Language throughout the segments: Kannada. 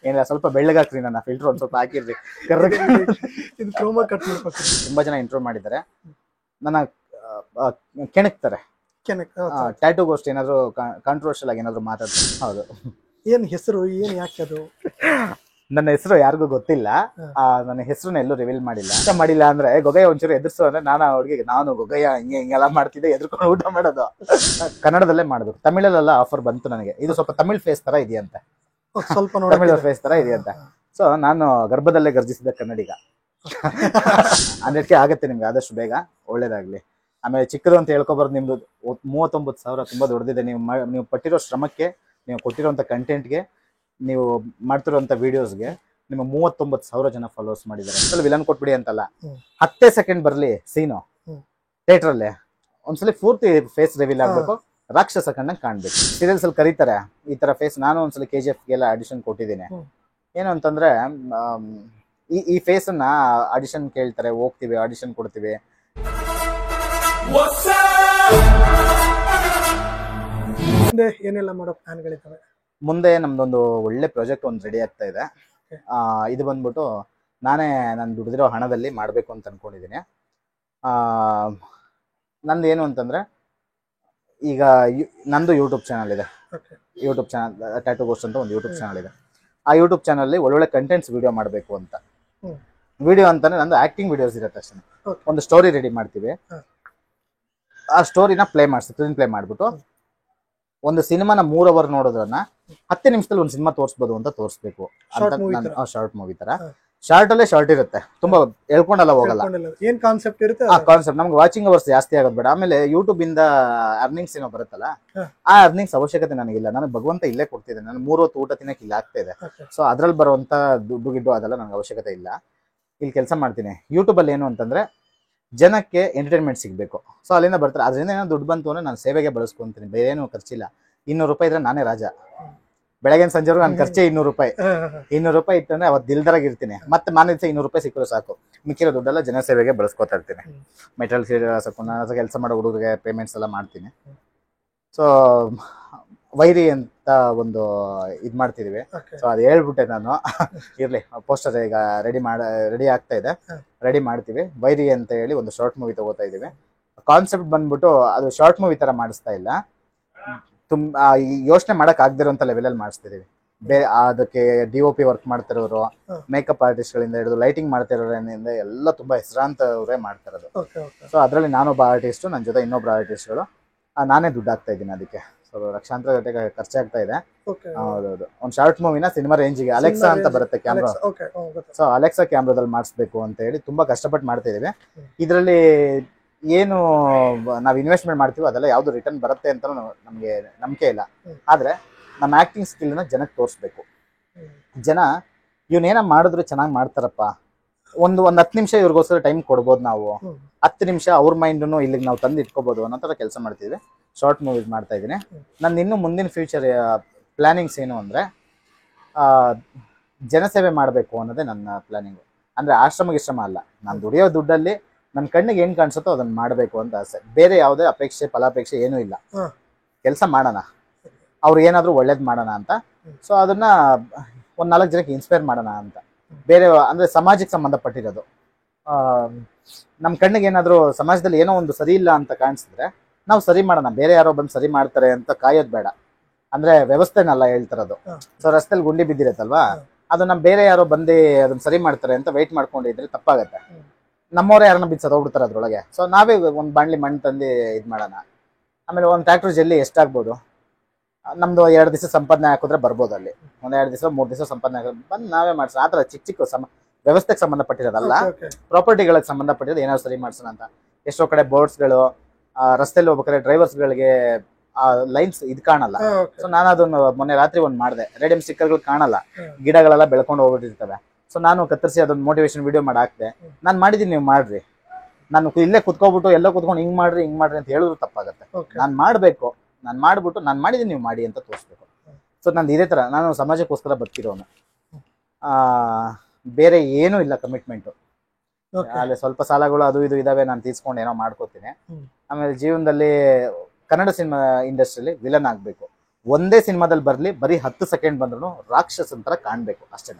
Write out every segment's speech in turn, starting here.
ಏನಿಲ್ಲ, ಸ್ವಲ್ಪ ಬೆಳ್ಳಗಾಕ್ರಿ, ನನ್ನ ಫಿಲ್ಟರ್ ಒಂದ್ ಸ್ವಲ್ಪ ಹಾಕಿರ್ರಿ. ಇದು ಕ್ರೋಮಾ ಕಟ್ ಮಾಡ್ಬೇಕು. ತುಂಬಾ ಜನ ಇಂಟ್ರೋ ಮಾಡಿದ್ದಾರೆ, ನನ್ನ ಕೆಣಕ್ತಾರೆ. ಕೆನಕ್ ಟ್ಯಾಟೂಗೋಸ್ಟ್ ಏನಾದ್ರು ಕಾಂಟ್ರವರ್ಷಿಯಲ್ ಆಗಿ ಏನಾದ್ರು ಮಾತಾಡ್ತಾರೆ. ಹೌದು. ಏನ್ ಹೆಸರು, ಏನ್ ಯಾಕೆ ಅದು? ನನ್ನ ಹೆಸರು ಯಾರಿಗೂ ಗೊತ್ತಿಲ್ಲ, ನನ್ನ ಹೆಸರನ್ನ ಎಲ್ಲೂ ರಿವೀಲ್ ಮಾಡಿಲ್ಲ. ಊಟ ಮಾಡಿಲ್ಲ ಅಂದ್ರೆ ಗೊಗಯ್ಯ ಒಂಚೂರು ಎದುರಿಸು ಅಂದ್ರೆ ನಾನು ಅವ್ರಿಗೆ ನಾನು ಗೊಗಯ್ಯ ಹಿಂಗೆಲ್ಲ ಮಾಡ್ತಿದ್ದೆ, ಎದ್ರುಕೊಂಡು ಊಟ ಮಾಡೋದು. ಕನ್ನಡದಲ್ಲೇ ಮಾಡೋದು, ತಮಿಳಲ್ಲೆಲ್ಲ ಆಫರ್ ಬಂತು ನನಗೆ. ಇದು ಸ್ವಲ್ಪ ತಮಿಳ್ ಫೇಸ್ ತರ ಇದೆಯಂತೆ, ಸ್ವಲ್ಪ ತಮಿಳ್ ಫೇಸ್ ತರ ಇದೆಯಂತೆ. ಸೊ ನಾನು ಗರ್ಭದಲ್ಲೇ ಗರ್ಜಿಸಿದ ಕನ್ನಡಿಗ. 100K ಆಗತ್ತೆ ನಿಮ್ಗೆ ಆದಷ್ಟು ಬೇಗ, ಒಳ್ಳೇದಾಗ್ಲಿ. ಆಮೇಲೆ ಚಿಕ್ಕದು ಅಂತ ಹೇಳ್ಕೊಬಾರ್ದು, ನಿಮ್ದು 39,000 ತುಂಬಾ ದೊಡ್ಡದಿದೆ. ನೀವು ಪಟ್ಟಿರೋ ಶ್ರಮಕ್ಕೆ, ನೀವು ಕೊಟ್ಟಿರೋಂಥ ಕಂಟೆಂಟ್ಗೆ, ನೀವು ಮಾಡ್ತಿರೋಂಥ ವಿಡಿಯೋಸ್ಗೆ ನಿಮ್ಮ 39,000 ಜನ ಫಾಲೋವರ್ಸ್ ಮಾಡಿದ್ದಾರೆ. ವಿಲನ್ ಕೊಟ್ಬಿಡಿ ಅಂತಲ್ಲ, 10 ಸೆಕೆಂಡ್ ಬರ್ಲಿ ಸೀನು ಥಿಯೇಟ್ರಲ್ಲೇ, ಒಂದ್ಸಲಿ ಪೂರ್ತಿ ಫೇಸ್ ರಿವೀಲ್ ಆಗ್ಬೇಕು, ರಾಕ್ಷಸ ಕಂಡಂಗೆ ಕಾಣ್ಬೇಕು. ಸೀರಿಯಲ್ಸ್ ಅಲ್ಲಿ ಕರೀತಾರೆ ಈ ತರ ಫೇಸ್. ನಾನು ಒಂದ್ಸಲಿ KGF ಗೆಲ್ಲ ಆಡಿಷನ್ ಕೊಟ್ಟಿದ್ದೀನಿ. ಏನು ಅಂತಂದ್ರೆ ಈ ಫೇಸ್ ಅನ್ನ ಆಡಿಷನ್ ಕೇಳ್ತಾರೆ, ಹೋಗ್ತೀವಿ, ಆಡಿಷನ್ ಕೊಡ್ತೀವಿ. ಮುಂದೆ ಏನೆಲ್ಲ ಮಾಡೋ ಪ್ಲಾನ್ಗಳಿದ್ದಾವೆ? ಮುಂದೆ ನಮ್ದೊಂದು ಒಳ್ಳೆ ಪ್ರಾಜೆಕ್ಟ್ ಒಂದು ರೆಡಿ ಆಗ್ತಾ ಇದೆ. ಇದು ಬಂದ್ಬಿಟ್ಟು ನಾನು ದುಡಿದಿರೋ ಹಣದಲ್ಲಿ ಮಾಡಬೇಕು ಅಂತ ಅನ್ಕೊಂಡಿದ್ದೀನಿ. ನಂದು ಏನು ಅಂತಂದ್ರೆ, ಈಗ ನಂದು ಯೂಟ್ಯೂಬ್ ಚಾನಲ್ ಇದೆ. ಯೂಟ್ಯೂಬ್ ಚಾನಲ್ ಟ್ಯಾಟೂಗೋಸ್ಟ್ ಅಂತ ಒಂದು ಯೂಟ್ಯೂಬ್ ಚಾನಲ್ ಇದೆ. ಆ ಯೂಟ್ಯೂಬ್ ಚಾನಲ್ ಒಳ್ಳೊಳ್ಳೆ ಕಂಟೆಂಟ್ಸ್ ವಿಡಿಯೋ ಮಾಡಬೇಕು ಅಂತ. ವಿಡಿಯೋ ಅಂತಾನೆ ನಂದು ಆಕ್ಟಿಂಗ್ ವಿಡಿಯೋಸ್ ಇರುತ್ತೆ ಅಷ್ಟೇ. ಒಂದು ಸ್ಟೋರಿ ರೆಡಿ ಮಾಡ್ತೀವಿ, ಆ ಸ್ಟೋರಿನ ಸ್ಕ್ರೀನ್ ಪ್ಲೇ ಮಾಡ್ಬಿಟ್ಟು ಒಂದು ಸಿನಿಮಾನ 3 ಅವರ್ ನೋಡೋದನ್ನ 10 ನಿಮಿಷದಲ್ಲಿ ಒಂದು ಸಿನಿಮಾ ತೋರಿಸ್ಬೋದು ಅಂತ ತೋರಿಸ್ಬೇಕು ಅಂತ. ಶಾರ್ಟ್ ಮೂವಿ ತರ, ಶಾರ್ಟ್ ಅಲ್ಲೇ ಶಾರ್ಟ್ ಇರುತ್ತೆ, ತುಂಬಾ ಹೇಳ್ಕೊಂಡಲ್ಲ ಹೋಗಲ್ಲ. ಏನ್ ಕಾನ್ಸೆಪ್ಟ್ ಇರುತ್ತೆ ಆ ಕಾನ್ಸೆಪ್ಟ್ ನಮ್ಗೆ ವಾಚಿಂಗ್ ಅವರ್ಸ್ ಜಾಸ್ತಿ ಆಗೋದು ಬೇಡ. ಆಮೇಲೆ ಯೂಟ್ಯೂಬ್ ಇಂದ ಅರ್ನಿಂಗ್ಸ್ ಏನೋ ಬರುತ್ತಲ್ಲ, ಆ ಅರ್ನಿಂಗ್ಸ್ ಅವಶ್ಯಕತೆ ನನಗಿಲ್ಲ. ನನಗೆ ಭಗವಂತ ಇಲ್ಲೇ ಕೊಡ್ತಿದೆ, ನಾನು 3 ಹೊತ್ತು ಊಟ ತಿನ್ನಕ್ಕೆ ಇಲ್ಲ ಆಗ್ತಾ ಇದೆ. ಸೊ ಅದ್ರಲ್ಲಿ ಬರುವಂತ ದುಡ್ಡು ಗಿಡ್ಡು ಅದೆಲ್ಲ ನನಗೆ ಅವಶ್ಯಕತೆ ಇಲ್ಲ. ಇಲ್ಲಿ ಕೆಲಸ ಮಾಡ್ತೀನಿ. ಯೂಟ್ಯೂಬ್ ಅಲ್ಲಿ ಏನು ಅಂತಂದ್ರೆ ಜನಕ್ಕೆ ಎಂಟರ್ಟೈನ್ಮೆಂಟ್ ಸಿಗಬೇಕು. ಸೊ ಅಲ್ಲಿಂದ ಬರ್ತಾರೆ, ಅದರಿಂದ ಏನೋ ದುಡ್ಡು ಬಂತು ಅಂದ್ರೆ ನಾನು ಸೇವೆಗೆ ಬಳಸ್ಕೊಂತೀನಿ, ಬೇರೆ ಏನು ಖರ್ಚಿಲ್ಲ. 200 ರೂಪಾಯಿ ಇದ್ರೆ ನಾನೇ ರಾಜ. ಬೆಳಗ್ಗೆ ಸಂಜೆವರೆಗೂ ನನ್ನ ಖರ್ಚೆ 200 ರೂಪಾಯಿ. 200 ರೂಪಾಯಿ ಇತ್ತಂದ್ರೆ ಅವತ್ತು ದಿಲ್ದರಾಗಿ ಇರ್ತೀನಿ. ಮತ್ತೆ ಮಾನ 200 ರೂಪಾಯಿ ಸಿಕ್ಕರು ಸಾಕು, ಮಿಕ್ಕಿರೋ ದುಡ್ಡೆಲ್ಲ ಜನ ಸೇವೆಗೆ ಬಳಸ್ಕೊತಾ ಇರ್ತೀನಿ. ಮೆಟೀರಿಯಲ್ಸ್ ಕೆಲಸ ಮಾಡೋ ಹುಡುಗರಿಗೆ ಪೇಮೆಂಟ್ಸ್ ಎಲ್ಲ ಮಾಡ್ತೀನಿ. ಸೊ ವೈರಿ ಅಂತ ಒಂದು ಇದು ಮಾಡ್ತಿದೀವಿ. ಸೊ ಅದು ಹೇಳ್ಬಿಟ್ಟೆ ನಾನು. ಇರ್ಲಿ, ಪೋಸ್ಟರ್ ಈಗ ರೆಡಿ ಆಗ್ತಾ ಇದೆ, ರೆಡಿ ಮಾಡ್ತೀವಿ. ವೈರಿ ಅಂತ ಹೇಳಿ ಒಂದು ಶಾರ್ಟ್ ಮೂವಿ ತಗೋತಾ ಇದೀವಿ. ಕಾನ್ಸೆಪ್ಟ್ ಬಂದ್ಬಿಟ್ಟು ಅದು ಶಾರ್ಟ್ ಮೂವಿ ತರ ಮಾಡಿಸ್ತಾ ಇಲ್ಲ, ಯೋಚನೆ ಮಾಡಕ್ ಆಗದಿರೋಂಥ ಲೆವೆಲಲ್ಲಿ ಮಾಡಿಸ್ತಿದೀವಿ. ಅದಕ್ಕೆ DOP ವರ್ಕ್ ಮಾಡ್ತಿರೋರು, ಮೇಕಪ್ ಆರ್ಟಿಸ್ಟ್ ಗಳಿಂದ ಹಿಡಿದು ಲೈಟಿಂಗ್ ಮಾಡ್ತಿರೋದ್ರಿಂದ ಎಲ್ಲ ತುಂಬಾ ಹೆಸರಾಂತವರೇ ಮಾಡ್ತಿರೋದು. ಸೊ ಅದರಲ್ಲಿ ನಾನೊಬ್ಬ ಆರ್ಟಿಸ್ಟ್, ನನ್ನ ಜೊತೆ ಇನ್ನೊಬ್ರು ಆರ್ಟಿಸ್ಟ್ಗಳು, ನಾನೇ ದುಡ್ಡು ಹಾಕ್ತಾ ಇದ್ದೀನಿ ಅದಕ್ಕೆ. ಸೊ ಲಕ್ಷಾಂತರ ಗಟ್ಟೆ ಖರ್ಚಾಗ್ತಾ ಇದೆ. ಹೌದೌದು. ಒಂದು ಶಾರ್ಟ್ ಮೂವಿನ ಸಿನಿಮಾ ರೇಂಜಿಗೆ ಅಲೆಕ್ಸಾ ಅಂತ ಬರುತ್ತೆ ಕ್ಯಾಮ್ರಾ. ಸೊ ಅಲೆಕ್ಸಾ ಕ್ಯಾಮ್ರಾದಲ್ಲಿ ಮಾಡಿಸ್ಬೇಕು ಅಂತ ಹೇಳಿ ತುಂಬಾ ಕಷ್ಟಪಟ್ಟು ಮಾಡ್ತಾ ಇದೀವಿ. ಇದರಲ್ಲಿ ಏನು ನಾವು ಇನ್ವೆಸ್ಟ್ಮೆಂಟ್ ಮಾಡ್ತೀವಿ ಅದೆಲ್ಲ ಯಾವ್ದು ರಿಟರ್ನ್ ಬರುತ್ತೆ ಅಂತ ನಮ್ಗೆ ನಂಬಿಕೆ ಇಲ್ಲ. ಆದ್ರೆ ನಮ್ಮ ಆಕ್ಟಿಂಗ್ ಸ್ಕಿಲ್ನ ಜನಕ್ಕೆ ತೋರಿಸ್ಬೇಕು. ಜನ ಇವನೇನ ಮಾಡಿದ್ರು ಚೆನ್ನಾಗಿ ಮಾಡ್ತಾರಪ್ಪ, ಒಂದು 10 ನಿಮಿಷ ಇವ್ರಿಗೋಸ್ಕರ ಟೈಮ್ ಕೊಡ್ಬೋದು ನಾವು. 10 ನಿಮಿಷ ಅವ್ರ ಮೈಂಡ್ನು ಇಲ್ಲಿಗೆ ನಾವು ತಂದು ಇಟ್ಕೋಬಹುದು ಅನ್ನೋ ತರ ಕೆಲಸ ಮಾಡ್ತಿದ್ವಿ. ಶಾರ್ಟ್ ಮೂವೀಸ್ ಮಾಡ್ತಾ ಇದ್ದೀನಿ. ನನ್ನ ಇನ್ನು ಮುಂದಿನ ಫ್ಯೂಚರ್ ಪ್ಲಾನಿಂಗ್ಸ್ ಏನು ಅಂದ್ರೆ, ಜನಸೇವೆ ಮಾಡಬೇಕು ಅನ್ನೋದೇ ನನ್ನ ಪ್ಲಾನಿಂಗು. ಅಂದ್ರೆ ಆಶ್ರಮ ಅಲ್ಲ, ನಾನು ದುಡಿಯೋ ದುಡ್ಡಲ್ಲಿ ನನ್ನ ಕಣ್ಣಿಗೆ ಏನ್ ಕಾಣಿಸುತ್ತೋ ಅದನ್ನ ಮಾಡಬೇಕು ಅಂತ ಆಸೆ. ಬೇರೆ ಯಾವುದೇ ಅಪೇಕ್ಷೆ ಫಲಾಪೇಕ್ಷೆ ಏನೂ ಇಲ್ಲ. ಕೆಲಸ ಮಾಡೋಣ, ಅವ್ರು ಏನಾದ್ರು ಒಳ್ಳೇದ್ ಮಾಡೋಣ ಅಂತ. ಸೊ ಅದನ್ನ ಒಂದ್ 4 ಜನಕ್ಕೆ ಇನ್ಸ್ಪೈರ್ ಮಾಡೋಣ ಅಂತ. ಬೇರೆ ಅಂದ್ರೆ ಸಮಾಜಕ್ಕೆ ಸಂಬಂಧಪಟ್ಟಿರೋದು. ನಮ್ಮ ಕಣ್ಣಿಗೆ ಏನಾದ್ರು ಸಮಾಜದಲ್ಲಿ ಏನೋ ಒಂದು ಸರಿ ಇಲ್ಲ ಅಂತ ಕಾಣಿಸಿದ್ರೆ ನಾವು ಸರಿ ಮಾಡೋಣ, ಬೇರೆ ಯಾರೋ ಬಂದು ಸರಿ ಮಾಡ್ತಾರೆ ಅಂತ ಕಾಯೋದು ಬೇಡ. ಅಂದ್ರೆ ವ್ಯವಸ್ಥೆನೆಲ್ಲ ಹೇಳ್ತಿರೋದು. ಸೊ ರಸ್ತೆಯಲ್ಲಿ ಗುಂಡಿ ಬಿದ್ದಿರತ್ತಲ್ವಾ, ಅದು ನಮ್ ಬೇರೆ ಯಾರೋ ಬಂದು ಅದನ್ನ ಸರಿ ಮಾಡ್ತಾರೆ ಅಂತ ವೆಯ್ಟ್ ಮಾಡ್ಕೊಂಡಿದ್ರೆ ತಪ್ಪಾಗತ್ತೆ. ನಮ್ಮವರೇ ಯಾರನ್ನ ಬಿದ್ದು ಹೋಗ್ಬಿಡ್ತಾರೆ ಅದ್ರೊಳಗೆ. ಸೊ ನಾವೇ ಒಂದು ಬಾಣ್ಲಿ ಮಣ್ಣು ತಂದು ಇದ್ ಮಾಡೋಣ. ಆಮೇಲೆ ಒಂದು ಟ್ರ್ಯಾಕ್ಟರ್ ಜಲ್ಲಿ ಎಷ್ಟಾಗ್ಬೋದು, ನಮ್ದು 2 ದಿವಸ ಸಂಪಾದನೆ ಹಾಕಿದ್ರೆ ಬರ್ಬೋದು. ಅಲ್ಲಿ ಒಂದ್ 2 ದಿವಸ 3 ದಿವಸ ಸಂಪಾದನೆ ಹಾಕೋದು ಬಂದು ನಾವೇ ಮಾಡ್ಸೋಣ. ಆತರ ಚಿಕ್ಕ ವ್ಯವಸ್ಥೆಗೆ ಸಂಬಂಧಪಟ್ಟಿರೋದಲ್ಲ, ಪ್ರಾಪರ್ಟಿಗಳಿಗೆ ಸಂಬಂಧಪಟ್ಟಿರೋದು ಏನಾದ್ರು ಸರಿ ಮಾಡ್ಸೋಣ ಅಂತ. ಎಷ್ಟೋ ಕಡೆ ಬೋರ್ಡ್ಸ್ಗಳು, ರಸ್ತೆಯಲ್ಲಿ ಹೋಗ್ಬೇಕಾದ್ರೆ ಡ್ರೈವರ್ಸ್ಗಳಿಗೆ ಲೈನ್ಸ್ ಇದು ಕಾಣಲ್ಲ. ಸೊ ನಾನು ಅದನ್ನು ಮೊನ್ನೆ ರಾತ್ರಿ ಒಂದು ಮಾಡಿದೆ. ರೇಡಿಯಂ ಸ್ಟಿಕ್ಕರ್ಗಳು ಕಾಣಲ್ಲ, ಗಿಡಗಳೆಲ್ಲ ಬೆಳ್ಕೊಂಡು ಹೋಗ್ಬಿಟ್ಟಿರ್ತವೆ. ಸೊ ನಾನು ಕತ್ತರಿಸಿ ಅದೊಂದು ಮೋಟಿವೇಶನ್ ವಿಡಿಯೋ ಮಾಡಿ ಹಾಕ್ದೆ. ನಾನು ಮಾಡಿದ್ದೀನಿ, ನೀವು ಮಾಡ್ರಿ. ನಾನು ಇಲ್ಲೇ ಕುತ್ಕೋಬಿಟ್ಟು ಎಲ್ಲ ಕುತ್ಕೊಂಡು ಹಿಂಗ್ ಮಾಡ್ರಿ ಅಂತ ಹೇಳಿದ್ರು ತಪ್ಪಾಗತ್ತೆ. ನಾನು ಮಾಡ್ಬೇಕು, ನಾನು ಮಾಡ್ಬಿಟ್ಟು ನಾನು ಮಾಡಿದ್ದೀನಿ ನೀವು ಮಾಡಿ ಅಂತ ತೋರಿಸ್ಬೇಕು. ಸೊ ನಂದು ಇದೇ ತರ, ನಾನು ಸಮಾಜಕ್ಕೋಸ್ಕರ ಬದುಕಿರೋನು. ಬೇರೆ ಏನೂ ಇಲ್ಲ ಕಮಿಟ್ಮೆಂಟು. ಅಲ್ಲಿ ಸ್ವಲ್ಪ ಸಾಲಗಳು ಅದು ಇದು ಇದಾವೆ, ನಾನು ತೀರ್ಸ್ಕೊಂಡು ಏನೋ ಮಾಡ್ಕೋತೀನಿ. ಆಮೇಲೆ ಜೀವನದಲ್ಲಿ ಕನ್ನಡ ಸಿನಿಮಾ ಇಂಡಸ್ಟ್ರಿಯಲ್ಲಿ ವಿಲನ್ ಆಗ್ಬೇಕು. ಒಂದೇ ಸಿನಿಮಾದಲ್ಲಿ ಬರ್ಲಿ, ಬರೀ 10 ಸೆಕೆಂಡ್ ಬಂದ್ರು ರಾಕ್ಷಸನ್ ತರ ಕಾಣ್ಬೇಕು ಅಷ್ಟೇ.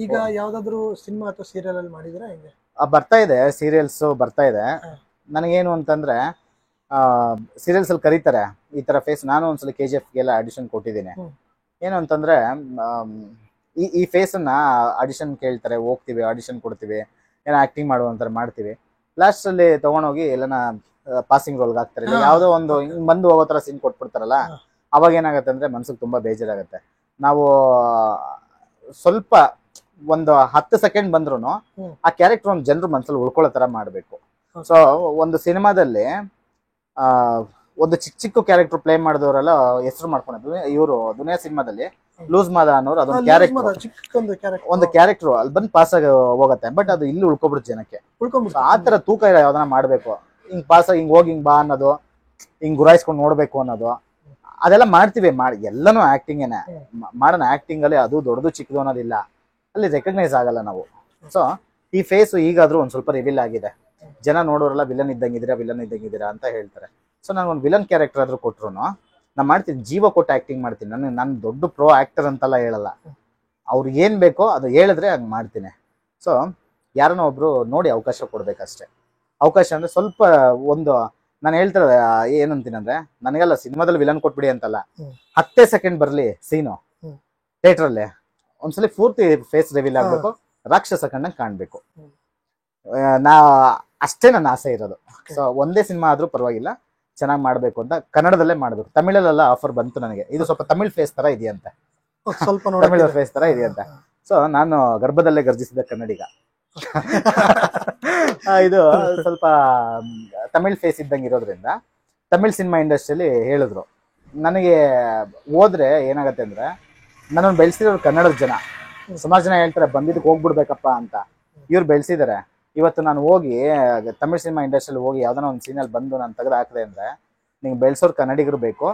ಈಗ ಯಾವ್ದಾದ್ರು ಸಿನಿಮಾ ಅಥವಾ ಸೀರಿಯಲ್ ಅಲ್ಲಿ ಮಾಡಿದಿರಾ ಹೆಂಗೆ? ಬರ್ತಾ ಇದೆ, ಸೀರಿಯಲ್ಸ್ ಬರ್ತಾ ಇದೆ. ನನಗೇನು ಅಂತಂದ್ರೆ ಸೀರಿಯಲ್ಸ್ ಅಲ್ಲಿ ಕರೀತಾರೆ ಈ ತರ ಫೇಸ್. ನಾನು ಒಂದ್ಸಲ KGF ಗೆಲ್ಲ ಆಡಿಷನ್ ಕೊಟ್ಟಿದ್ದೀನಿ. ಏನು ಅಂತಂದ್ರೆ ಈ ಫೇಸ್ ಅನ್ನ ಆಡಿಷನ್ ಕೇಳ್ತಾರೆ, ಹೋಗ್ತೀವಿ, ಆಡಿಷನ್ ಕೊಡ್ತೀವಿ, ಏನೋ ಆಕ್ಟಿಂಗ್ ಮಾಡುವಂತಾರೆ, ಮಾಡ್ತೀವಿ. ಲಾಸ್ಟ್ ಅಲ್ಲಿ ತಗೊಂಡೋಗಿ ಎಲ್ಲನ ಪಾಸಿಂಗ್ ರೋಲ್ಗೆ ಹಾಕ್ತಾರೆ, ಯಾವ್ದೋ ಒಂದು ಬಂದು ಹೋಗೋ ತರ ಸೀನ್ ಕೊಟ್ಬಿಡ್ತಾರಲ್ಲ, ಅವಾಗ ಏನಾಗತ್ತೆ ಅಂದ್ರೆ ಮನ್ಸಿಗೆ ತುಂಬಾ ಬೇಜಾರಾಗತ್ತೆ. ನಾವು ಸ್ವಲ್ಪ ಒಂದು 10 ಸೆಕೆಂಡ್ ಬಂದ್ರು ಆ ಕ್ಯಾರೆಕ್ಟರ್ ಒಂದು ಜನರು ಮನ್ಸಲ್ಲಿ ಉಳ್ಕೊಳ್ಳೋ ತರ ಮಾಡ್ಬೇಕು. ಸೊ ಒಂದು ಸಿನಿಮಾದಲ್ಲಿ ಒಂದು ಚಿಕ್ಕ ಕ್ಯಾರೆಕ್ಟರ್ ಪ್ಲೇ ಮಾಡಿದವರೆಲ್ಲ ಹೆಸರು ಮಾಡ್ಕೊಂಡಿದ್ರು. ಇವರು ದುನಿಯಾ ಸಿನಿಮಾದಲ್ಲಿ ಲೂಸ್ ಮಾದ ಅನ್ನೋರು ಅದೊಂದು ಕ್ಯಾರೆಕ್ಟರ್, ಒಂದು ಕ್ಯಾರೆಕ್ಟರ್ ಅಲ್ಲಿ ಬಂದು ಪಾಸ್ ಆಗಿ ಹೋಗತ್ತೆ, ಬಟ್ ಅದು ಇಲ್ಲಿ ಉಳ್ಕೊಬಿಡುತ್ತೆ ಜನಕ್ಕೆ. ಆ ತರ ತೂಕ ಯಾವ್ದನ್ನ ಮಾಡ್ಬೇಕು, ಹಿಂಗ್ ಪಾಸ್ ಹಿಂಗ್ ಹೋಗಿ ಹಿಂಗ್ ಬಾ ಅನ್ನೋದು, ಹಿಂಗ್ ಗುರಾಯಿಸ್ಕೊಂಡು ನೋಡ್ಬೇಕು ಅನ್ನೋದು, ಅದೆಲ್ಲ ಮಾಡ್ತೀವಿ. ಎಲ್ಲಾನು ಆಕ್ಟಿಂಗೇನೆ ಮಾಡೋಣ. ಆಕ್ಟಿಂಗ್ ಅಲ್ಲಿ ಅದು ದೊಡ್ಡದು ಚಿಕ್ಕದು ಅನ್ನೋದಿಲ್ಲ, ಅಲ್ಲಿ ರೆಕಗ್ನೈಸ್ ಆಗಲ್ಲ ನಾವು. ಸೊ ಈ ಫೇಸ್ ಈಗಾದ್ರೂ ಒಂದ್ ಸ್ವಲ್ಪ ರಿವೀಲ್ ಆಗಿದೆ. ಜನ ನೋಡೋರೆಲ್ಲ ವಿಲನ್ ಇದ್ದಂಗಿದ್ದೀರಾ ಅಂತ ಹೇಳ್ತಾರೆ. ಸೊ ನಾನು ಒಂದು ವಿಲನ್ ಕ್ಯಾರೆಕ್ಟರ್ ಆದ್ರೂ ಕೊಟ್ರು ನಾನು ಮಾಡ್ತೀನಿ, ಜೀವ ಕೊಟ್ಟು ಆಕ್ಟಿಂಗ್ ಮಾಡ್ತೀನಿ. ನಾನು ದೊಡ್ಡ ಪ್ರೋ ಆಕ್ಟರ್ ಅಂತೆಲ್ಲ ಹೇಳಲ್ಲ, ಅವ್ರಿಗೆ ಏನ್ ಬೇಕೋ ಅದು ಹೇಳಿದ್ರೆ ಹಂಗೆ ಮಾಡ್ತೀನಿ. ಸೊ ಯಾರನ್ನ ಒಬ್ರು ನೋಡಿ ಅವಕಾಶ ಕೊಡ್ಬೇಕಷ್ಟೇ. ಅವಕಾಶ ಅಂದ್ರೆ ಸ್ವಲ್ಪ ಒಂದು ನಾನು ಹೇಳ್ತಾರೆ ಏನಂತೀನಿ ಅಂದ್ರೆ, ನನಗೆಲ್ಲ ಸಿನಿಮಾದಲ್ಲಿ ವಿಲನ್ ಕೊಟ್ಬಿಡಿ ಅಂತಲ್ಲ, 10 ಸೆಕೆಂಡ್ ಬರ್ಲಿ ಸೀನು ಥಿಯೇಟ್ರಲ್ಲಿ, ಒಂದ್ಸಲಿ ಪೂರ್ತಿ ಫೇಸ್ ರಿವೀಲ್ ಆಗ್ಬೇಕು, ರಾಕ್ಷಸ ಕಣ್ಣಂಗೆ ಕಾಣ್ಬೇಕು. ಅಷ್ಟೇ ನನ್ನ ಆಸೆ ಇರೋದು. ಸೊ ಒಂದೇ ಸಿನಿಮಾ ಆದ್ರೂ ಪರವಾಗಿಲ್ಲ, ಚೆನ್ನಾಗಿ ಮಾಡ್ಬೇಕು ಅಂತ ಕನ್ನಡದಲ್ಲೇ ಮಾಡ್ಬೇಕು. ತಮಿಳಲ್ಲೆಲ್ಲ ಆಫರ್ ಬಂತು ನನಗೆ, ಇದು ಸ್ವಲ್ಪ ತಮಿಳ್ ಫೇಸ್ ತರ ಇದೆಯಂತೆ, ಸ್ವಲ್ಪ ತಮಿಳ್ ಫೇಸ್ ತರ ಇದೆಯಂತೆ. ಸೊ ನಾನು ಗರ್ಭದಲ್ಲೇ ಗರ್ಜಿಸಿದ ಕನ್ನಡಿಗ. ಇದು ಸ್ವಲ್ಪ ತಮಿಳ್ ಫೇಸ್ ಇದ್ದಂಗೆ ಇರೋದ್ರಿಂದ ತಮಿಳ್ ಸಿನಿಮಾ ಇಂಡಸ್ಟ್ರಿಯಲ್ಲಿ ಹೇಳಿದ್ರು ನನಗೆ. ಹೋದ್ರೆ ಏನಾಗತ್ತೆ ಅಂದ್ರೆ, ನನ್ನನ್ನು ಬೆಳೆಸಿರೋರು ಕನ್ನಡದ ಜನ. ಸುಮಾರು ಜನ ಹೇಳ್ತಾರೆ ಬಂದಿದ್ದಕ್ಕೆ ಹೋಗ್ಬಿಡ್ಬೇಕಪ್ಪ ಅಂತ, ಇವ್ರು ಬೆಳೆಸಿದ್ದಾರೆ. ಇವತ್ತು ನಾನು ಹೋಗಿ ತಮಿಳ್ ಸಿನಿಮಾ ಇಂಡಸ್ಟ್ರಿಯಲ್ಲಿ ಹೋಗಿ ಯಾವ್ದಾನ ಒಂದು ಸೀನಲ್ಲಿ ಬಂದು ನಾನು ತೆಗೆದು ಹಾಕಿದೆ ಅಂದ್ರೆ, ನಿಂಗೆ ಬೆಳೆಸೋರು ಕನ್ನಡಿಗರು ಬೇಕು,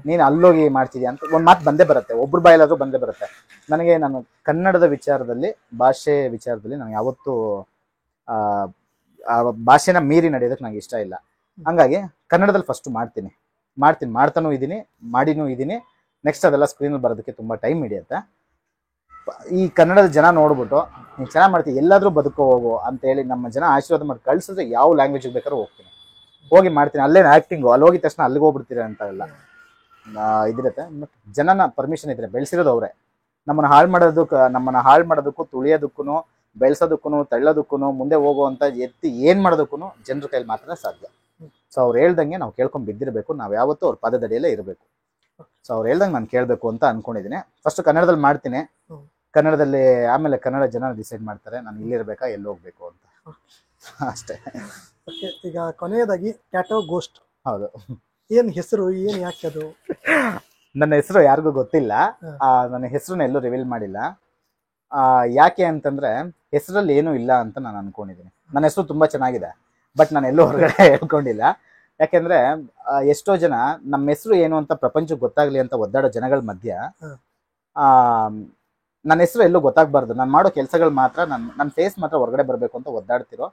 ನೀನು ಅಲ್ಲೋಗಿ ಮಾಡ್ತಿದ್ಯಾ ಅಂತ ಒಂದು ಮಾತು ಬಂದೇ ಬರುತ್ತೆ, ಒಬ್ರು ಬಾಯಲ್ಲಾದ್ರೂ ಬಂದೇ ಬರುತ್ತೆ. ನನಗೆ ನಾನು ಕನ್ನಡದ ವಿಚಾರದಲ್ಲಿ, ಭಾಷೆ ವಿಚಾರದಲ್ಲಿ ನಾನು ಯಾವತ್ತೂ ಭಾಷೆನ ಮೀರಿ ನಡೆಯೋದಕ್ಕೆ ನಂಗೆ ಇಷ್ಟ ಇಲ್ಲ. ಹಂಗಾಗಿ ಕನ್ನಡದಲ್ಲಿ ಫಸ್ಟ್ ಮಾಡ್ತಾನೂ ಇದ್ದೀನಿ, ಮಾಡಿನೂ ಇದ್ದೀನಿ. ನೆಕ್ಸ್ಟ್ ಅದೆಲ್ಲ ಸ್ಕ್ರೀನಲ್ಲಿ ಬರೋದಕ್ಕೆ ತುಂಬ ಟೈಮ್ ಹಿಡಿಯುತ್ತೆ. ಈ ಕನ್ನಡದ ಜನ ನೋಡ್ಬಿಟ್ಟು ನೀನು ಚೆನ್ನಾಗಿ ಮಾಡ್ತೀವಿ, ಎಲ್ಲಾದ್ರೂ ಬದುಕೋ ಹೋಗು ಅಂತ ಹೇಳಿ ನಮ್ಮ ಜನ ಆಶೀರ್ವಾದ ಮಾಡಿ ಕಳ್ಸಿದ್ರೆ ಯಾವ ಲ್ಯಾಂಗ್ವೇಜ್ ಬೇಕಾದ್ರೂ ಹೋಗಿ ಮಾಡ್ತೀನಿ. ಅಲ್ಲೇನು ಆ್ಯಕ್ಟಿಂಗು, ಅಲ್ಲಿ ಹೋಗಿದ ತಕ್ಷಣ ಅಲ್ಲಿಗೆ ಹೋಗ್ಬಿಡ್ತೀರ ಅಂತ ಎಲ್ಲ ಇದಿರುತ್ತೆ. ಬಟ್ ಜನನ ಪರ್ಮಿಷನ್ ಇದ್ರೆ, ಬೆಳೆಸಿರೋದು ಅವರೇ. ನಮ್ಮನ್ನು ಹಾಳು ಮಾಡೋದಕ್ಕೂ ತುಳಿಯೋದಕ್ಕೂ ಬೆಳೆಸೋದಕ್ಕೂ ತಳ್ಳೋದಕ್ಕೂ ಮುಂದೆ ಹೋಗುವಂಥ ಎತ್ತಿ ಏನು ಮಾಡೋದಕ್ಕೂ ಜನರ ಕೈಲಿ ಮಾತ್ರ ಸಾಧ್ಯ. ಸೊ ಅವ್ರು ಹೇಳ್ದಂಗೆ ನಾವು ಕೇಳ್ಕೊಂಡು ಬಿದ್ದಿರಬೇಕು, ನಾವು ಯಾವತ್ತೂ ಅವ್ರ ಪದದಡಿಯಲ್ಲೇ ಇರಬೇಕು. ಸೊ ಅವ್ರು ಹೇಳ್ದಂಗೆ ನಾನು ಕೇಳಬೇಕು ಅಂತ ಅನ್ಕೊಂಡಿದ್ದೀನಿ. ಫಸ್ಟ್ ಕನ್ನಡದಲ್ಲಿ ಮಾಡ್ತೀನಿ, ಕನ್ನಡದಲ್ಲಿ ಆಮೇಲೆ ಕನ್ನಡ ಜನ ಡಿಸೈಡ್ ಮಾಡ್ತಾರೆ ನಾನು ಇಲ್ಲಿರ್ಬೇಕಾ ಎಲ್ಲಿ ಹೋಗ್ಬೇಕು ಅಂತ ಅಷ್ಟೇ. ಈಗ ಕೊನೆಯದಾಗಿ ಟ್ಯಾಟೋ ಗೋಸ್ಟ್, ಹೌದು, ಏನ್ ಹೆಸರು, ಏನ್ ಯಾಕೆ ಅದು? ನನ್ನ ಹೆಸರು ಯಾರಿಗೂ ಗೊತ್ತಿಲ್ಲ, ನನ್ನ ಹೆಸರನ್ನ ಎಲ್ಲೂ ರಿವೀಲ್ ಮಾಡಿಲ್ಲ. ಯಾಕೆ ಅಂತಂದ್ರೆ ಹೆಸರಲ್ಲಿ ಏನೂ ಇಲ್ಲ ಅಂತ ನಾನು ಅನ್ಕೊಂಡಿದ್ದೀನಿ. ನನ್ನ ಹೆಸರು ತುಂಬಾ ಚೆನ್ನಾಗಿದೆ, ಬಟ್ ನಾನು ಎಲ್ಲೂ ಹೊರಗಡೆ ಹೇಳ್ಕೊಂಡಿಲ್ಲ. ಯಾಕೆಂದ್ರೆ ಎಷ್ಟೋ ಜನ ನಮ್ಮ ಹೆಸರು ಏನು ಅಂತ ಪ್ರಪಂಚಕ್ಕೆ ಗೊತ್ತಾಗ್ಲಿ ಅಂತ ಒದ್ದಾಡೋ ಜನಗಳ ಮಧ್ಯ ನನ್ನ ಹೆಸರು ಎಲ್ಲೂ ಗೊತ್ತಾಗ್ಬಾರ್ದು, ನಾನು ಮಾಡೋ ಕೆಲಸಗಳು ಮಾತ್ರ, ನನ್ನ ಫೇಸ್ ಮಾತ್ರ ಹೊರಗಡೆ ಬರಬೇಕು ಅಂತ ಒದ್ದಾಡ್ತಿರೋ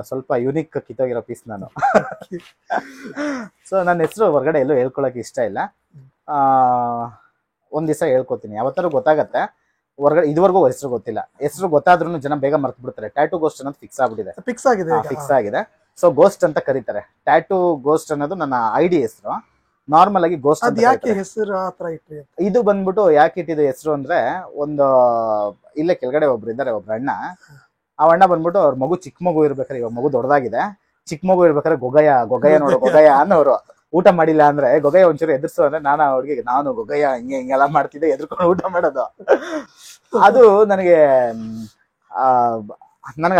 ಸ್ವಲ್ಪ ಯುನಿಕ್ ಕಿತ್ತೋಗಿರೋ ಪೀಸ್ ನಾನು. ಸೊ ನನ್ನ ಹೆಸರು ಹೊರಗಡೆ ಎಲ್ಲೂ ಹೇಳ್ಕೊಳಕ್ಕೆ ಇಷ್ಟ ಇಲ್ಲ. ಒಂದ್ ದಿವಸ ಹೇಳ್ಕೊತೀನಿ, ಯಾವತ್ತಾರು ಗೊತ್ತಾಗತ್ತೆ. ಹೊರಗಡೆ ಇದುವರೆಗೂ ಹೆಸರು ಗೊತ್ತಿಲ್ಲ. ಹೆಸರು ಗೊತ್ತಾದ್ರೂ ಜನ ಬೇಗ ಮರ್ತು ಬಿಡ್ತಾರೆ. ಟ್ಯಾಟೂ ಗೋಸ್ಟ್ ಅನ್ನೋದು ಫಿಕ್ಸ್ ಆಗಿದೆ. ಸೊ ಗೋಸ್ಟ್ ಅಂತ ಕರೀತಾರೆ. ಟ್ಯಾಟೂ ಗೋಸ್ಟ್ ಅನ್ನೋದು ನನ್ನ ಐಡಿ ಹೆಸರು. ನಾರ್ಮಲ್ ಆಗಿ ಗೋಸ್ಟ್ ಇದು ಬಂದ್ಬಿಟ್ಟು ಯಾಕೆ ಇಟ್ಟಿದ್ದು ಹೆಸರು ಅಂದ್ರೆ, ಒಂದು ಇಲ್ಲೇ ಕೆಳಗಡೆ ಒಬ್ರು ಇದ್ದಾರೆ, ಒಬ್ರು ಅಣ್ಣ. ಆ ಅಣ್ಣ ಬಂದ್ಬಿಟ್ಟು ಅವ್ರ ಮಗು ಚಿಕ್ಕ ಮಗು ಇರ್ಬೇಕಾರೆ, ಇವಾಗ ಮಗು ದೊಡ್ಡದಾಗಿದೆ, ಚಿಕ್ಕ ಮಗು ಇರ್ಬೇಕಾದ್ರೆ ಗೊಗಯ್ಯ ನೋಡು ಗೊಗಯ್ಯ ಅನ್ನೋರು. ಊಟ ಮಾಡಿಲ್ಲ ಅಂದ್ರೆ ಗೊಗಯ್ಯ ಒಂಚೂರು ಎದುರ್ಸು ಅಂದ್ರೆ ನಾನು ಗೊಗಯ್ಯ ಹಿಂಗೆಲ್ಲ ಮಾಡ್ತಿದ್ದೆ, ಎದುರ್ಕೊಂಡು ಊಟ ಮಾಡೋದು. ಅದು ನನಗೆ